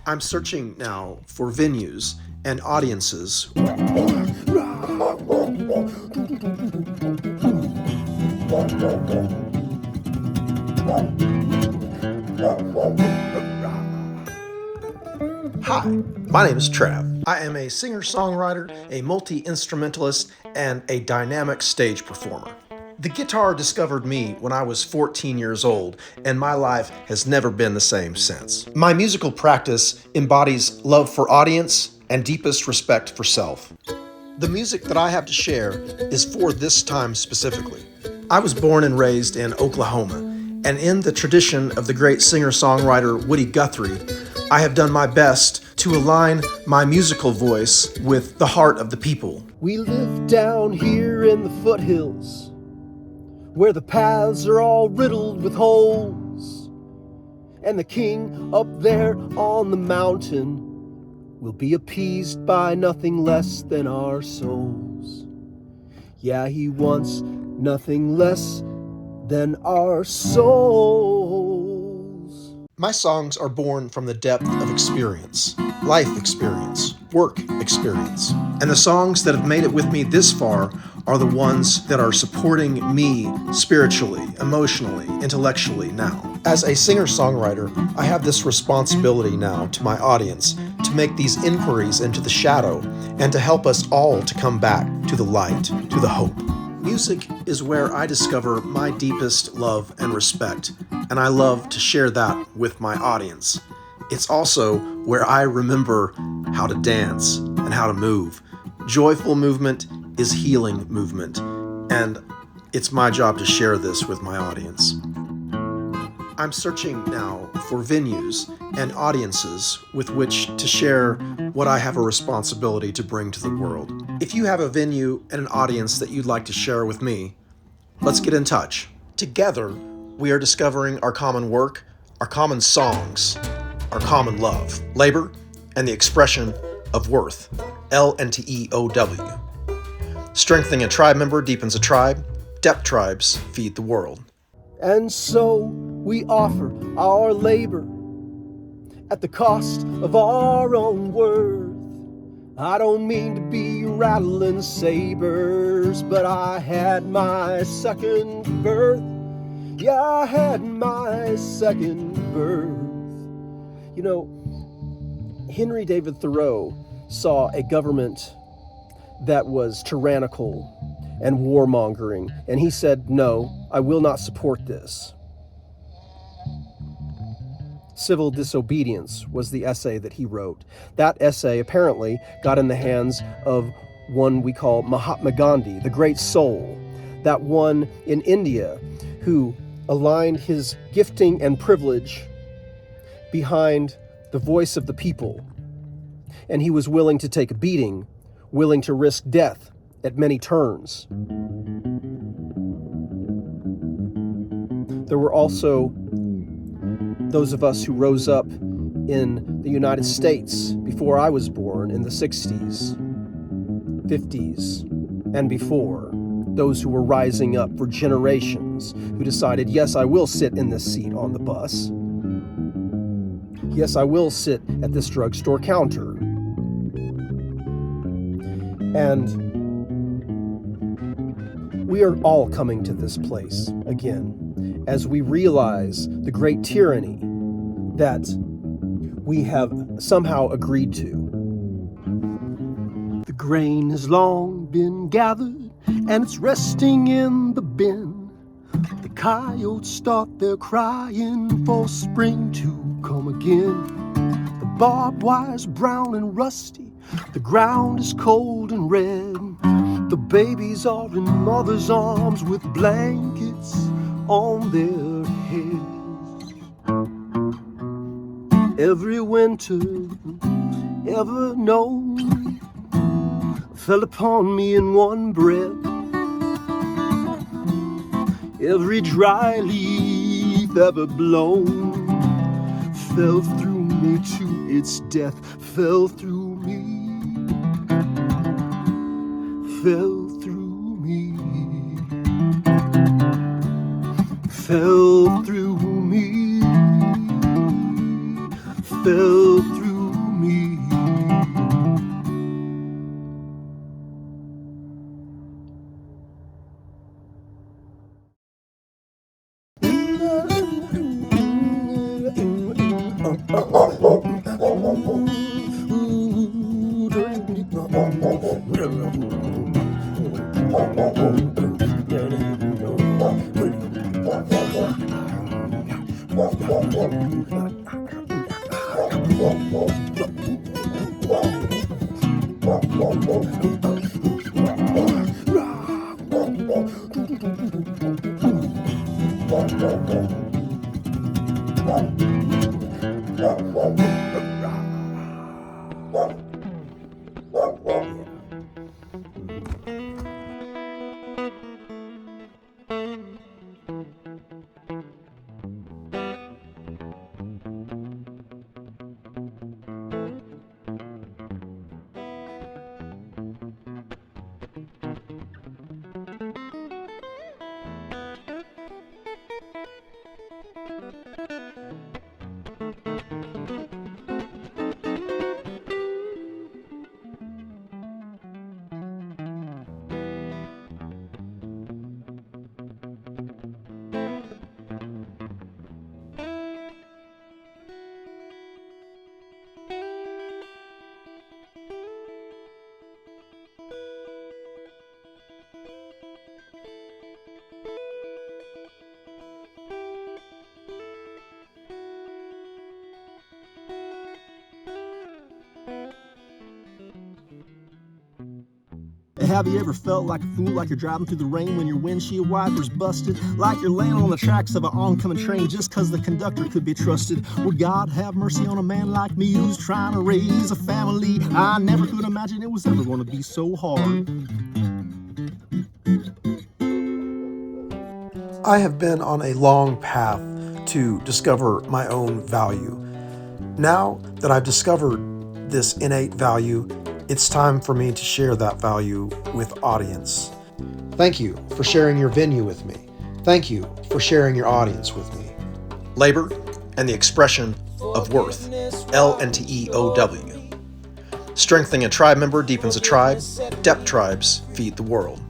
I'm searching now for venues and audiences. Hi, my name is Trav. I am a singer-songwriter, a multi-instrumentalist, and a dynamic stage performer. The guitar discovered me when I was 14 years old, and my life has never been the same since. My musical practice embodies love for audience and deepest respect for self. The music that I have to share is for this time specifically. I was born and raised in Oklahoma, and in the tradition of the great singer-songwriter Woody Guthrie, I have done my best to align my musical voice with the heart of the people. We live down here in the foothills, where the paths are all riddled with holes, and the king up there on the mountain will be appeased by nothing less than our souls. Yeah, he wants nothing less than our souls. My songs are born from the depth of experience, life experience, work experience. And the songs that have made it with me this far are the ones that are supporting me spiritually, emotionally, intellectually now. As a singer-songwriter, I have this responsibility now to my audience to make these inquiries into the shadow and to help us all to come back to the light, to the hope. Music is where I discover my deepest love and respect, and I love to share that with my audience. It's also where I remember how to dance and how to move. Joyful movement is healing movement, and it's my job to share this with my audience. I'm searching now for venues and audiences with which to share what I have a responsibility to bring to the world. If you have a venue and an audience that you'd like to share with me, let's get in touch. Together, we are discovering our common work, our common songs, our common love, labor, and the expression of worth, LNTEOW. Strengthening a tribe member deepens a tribe. Depth tribes feed the world. And so we offer our labor at the cost of our own worth. I don't mean to be rattling sabers, but I had my second birth. Yeah, I had my second birth. You know, Henry David Thoreau saw a government that was tyrannical and warmongering, and he said, "No, I will not support this." Civil Disobedience was the essay that he wrote. That essay apparently got in the hands of one we call Mahatma Gandhi, the great soul, that one in India who aligned his gifting and privilege behind the voice of the people. And he was willing to take a beating, willing to risk death at many turns. There were also those of us who rose up in the United States before I was born in the 60s, 50s, and before. Those who were rising up for generations, who decided, yes, I will sit in this seat on the bus. Yes, I will sit at this drugstore counter. And we are all coming to this place again as we realize the great tyranny that we have somehow agreed to. The grain has long been gathered and it's resting in the bin. The coyotes start their crying for spring to come again. The barbed wire's brown and rusty. The ground is cold and red. The babies are in mother's arms with blankets on their heads. Every winter ever known fell upon me in one breath. Every dry leaf ever blown fell through me to its death, fell through me, fell through me, fell through me, fell through Have you ever felt like a fool, like you're driving through the rain when your windshield wiper's busted? Like you're laying on the tracks of an oncoming train just cause the conductor could be trusted? Would God have mercy on a man like me who's trying to raise a family? I never could imagine it was ever going to be so hard. I have been on a long path to discover my own value. Now that I've discovered this innate value, it's time for me to share that value with audience. Thank you for sharing your venue with me. Thank you for sharing your audience with me. Labor and the expression of worth, LNTEOW. Strengthening a tribe member deepens a tribe. Depth tribes feed the world.